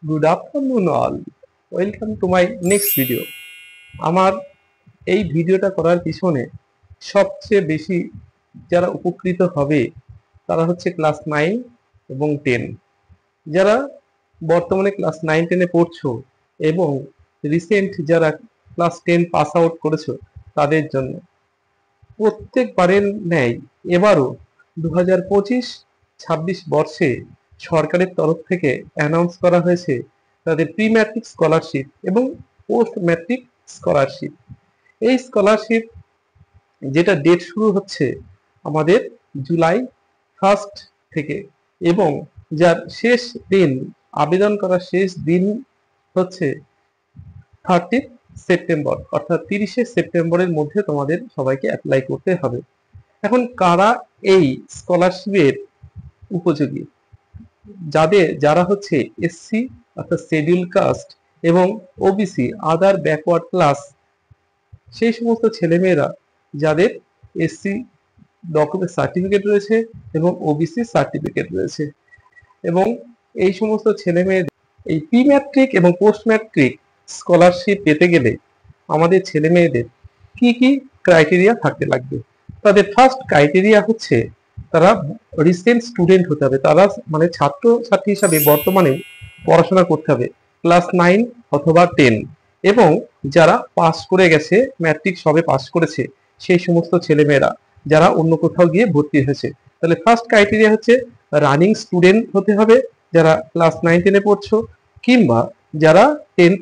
Good afternoon all, welcome to my next video. আমার এই ভিডিওটা করার পিছনে সবচেয়ে বেশি যারা উপকৃত হবে তারা হচ্ছে ক্লাস 9 এবং 10। যারা বর্তমানে ক্লাস 9-10-এ পড়ছো এবং রিসেন্ট যারা ক্লাস 10 পাস আউট করেছো তাদের জন্য প্রত্যেকবারের ন্যায় এবারও 2025-26 বর্ষে সরকারের তরফ থেকে অ্যানাউন্স করা হয়েছে তাদের প্রি ম্যাট্রিক স্কলারশিপ এবং পোস্ট ম্যাট্রিক স্কলারশিপ। এই স্কলারশিপ যেটা ডেট শুরু হচ্ছে আমাদের জুলাই 1 থেকে এবং যার শেষ দিন, আবেদন করার শেষ দিন হচ্ছে 30 সেপ্টেম্বর, অর্থাৎ 30শে সেপ্টেম্বরের মধ্যে তোমাদের সবাইকে অ্যাপ্লাই করতে হবে। এখন কারা এই স্কলারশিপের উপযোগী? যারা হচ্ছে এসসি অর্থাৎ শিডিউল কাস্ট এবং ওবিসি আদার ব্যাকওয়ার্ড ক্লাস, সেই সমস্ত ছেলেমেয়েরা যাদের এসসি ডকুমেন্ট সার্টিফিকেট রয়েছে এবং ওবিসি সার্টিফিকেট রয়েছে, এবং এই সমস্ত ছেলেমেয়েদের এই প্রি ম্যাট্রিক এবং পোস্ট ম্যাট্রিক স্কলারশিপ পেতে গেলে আমাদের ছেলেমেয়েদের কি কি ক্রাইটেরিয়া থাকতে লাগবে। তাদের ফার্স্ট ক্রাইটেরিয়া হচ্ছে তারা রিসেন্ট স্টুডেন্ট হতে হবে, তারা মানে ছাত্র ছাত্রী হিসাবে বর্তমানে পড়াশোনা করতে হবে ক্লাস 9 অথবা 10, এবং যারা পাস করে গেছে, ম্যাট্রিক সবে পাস করেছে সেই সমস্ত ছেলেমেয়েরা যারা অন্য কোথাও গিয়ে ভর্তি হয়েছে। তাহলে ফার্স্ট ক্রাইটেরিয়া হচ্ছে রানিং স্টুডেন্ট হতে হবে যারা ক্লাস 9-10-এ পড়ছো, কিংবা যারা 10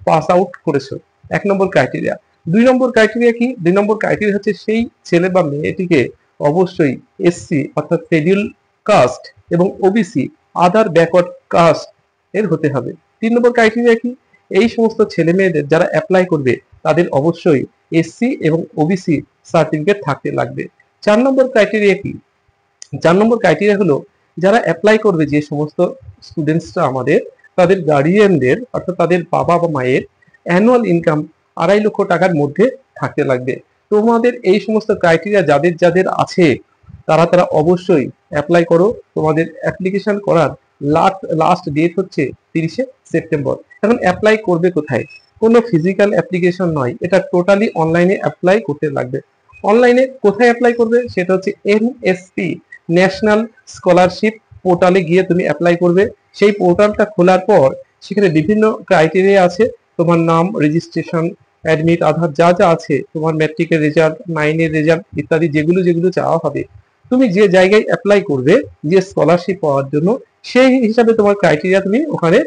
পাস আউট করেছো, 1 নম্বর ক্রাইটেরিয়া। 2 নম্বর ক্রাইটেরিয়া কি? 2 নম্বর ক্রাইটেরিয়া হচ্ছে সেই ছেলে বা মেয়েটিকে অবশ্যই এসসি অর্থাৎ শিডিউল কাস্ট এবং ওবিসি আদার ব্যাকওয়ার্ড কাস্ট এর হতে হবে। 3 নম্বর ক্রাইটেরিয়া কি? এই সমস্ত ছেলে মেয়েদের যারা অ্যাপ্লাই করবে তাদের অবশ্যই এসসি এবং ওবিসি সার্টিফিকেট থাকতে লাগবে। 4 নম্বর ক্রাইটেরিয়া কি? 4 নম্বর ক্রাইটেরিয়া হলো যারা অ্যাপ্লাই করবে, যে সমস্ত স্টুডেন্টসরা আমাদের, তাদের গার্ডিয়ানদের অর্থাৎ তাদের বাবা বা মায়ের অ্যানুয়াল ইনকাম 2.5 লক্ষ টাকার মধ্যে থাকতে লাগবে। তোমাদের এই সমস্ত ক্রাইটেরিয়া যাদের যাদের আছে তারা অবশ্যই অ্যাপ্লাই করো। তোমাদের অ্যাপ্লিকেশন করার লাস্ট ডেট হচ্ছে 30শে সেপ্টেম্বর। এখন অ্যাপ্লাই করবে কোথায়? কোনো ফিজিক্যাল অ্যাপ্লিকেশন নয়, এটা টোটালি অনলাইনে অ্যাপ্লাই করতে লাগবে। অনলাইনে কোথায় অ্যাপ্লাই করবে? সেটা হচ্ছে এনএসপি ন্যাশনাল স্কলারশিপ পোর্টালে গিয়ে তুমি অ্যাপ্লাই করবে। সেই পোর্টালটা খোলার পর সেখানে বিভিন্ন ক্রাইটেরিয়া আছে, তোমার নাম, রেজিস্ট্রেশন, অ্যাডমিট, আধার, যা যা আছে, তোমার ম্যাট্রিকের রেজাল্ট, 9-এর রেজাল্ট ইত্যাদি যেগুলো যেগুলো চাওয়া হবে, তুমি যে জায়গায় অ্যাপ্লাই করবে যে স্কলারশিপ পাওয়ার জন্য, সেই হিসাবে তোমার ক্রাইটেরিয়া তুমি ওখানে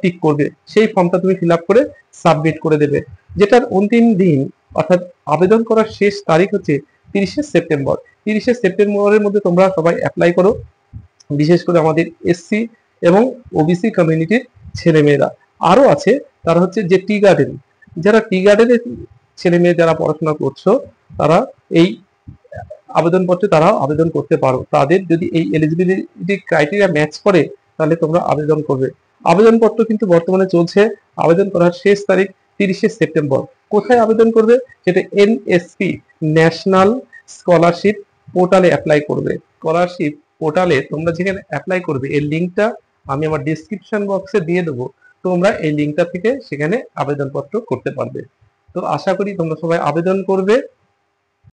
টিক করবে। সেই ফর্মটা তুমি ফিল আপ করে সাবমিট করে দেবে, যেটার অন্তিম দিন অর্থাৎ আবেদন করার শেষ তারিখ হচ্ছে 30শে সেপ্টেম্বর। 30শে সেপ্টেম্বরের মধ্যে তোমরা সবাই অ্যাপ্লাই করো, বিশেষ করে আমাদের এসসি এবং ওবিসি কমিউনিটির ছেলেমেয়েরা। আরো আছে তারা হচ্ছে যে টি গার্ডেন, যারা টি গার্ডেনের ছেলে মেয়ে যারা পড়াশোনা করছো তারা এই আবেদনপত্রে তারা আবেদন করতে পারো। তাদের যদি এই এলিজিবিলিটি ক্রাইটেরিয়া ম্যাচ করে তাহলে তোমরা আবেদন করবে। আবেদনপত্র কিন্তু বর্তমানে চলছে, আবেদন করার শেষ তারিখ 30শে সেপ্টেম্বর। কোথায় আবেদন করবে? সেটা এনএসপি ন্যাশনাল স্কলারশিপ পোর্টালে অ্যাপ্লাই করবে। স্কলারশিপ পোর্টালে তোমরা যেখানে অ্যাপ্লাই করবে এর লিঙ্কটা আমি আমার ডিসক্রিপশন বক্সে দিয়ে দেবো, তোমরা এই লিঙ্কটা থেকে সেখানে আবেদনপত্র করতে পারবে। তো আশা করি তোমরা সবাই আবেদন করবে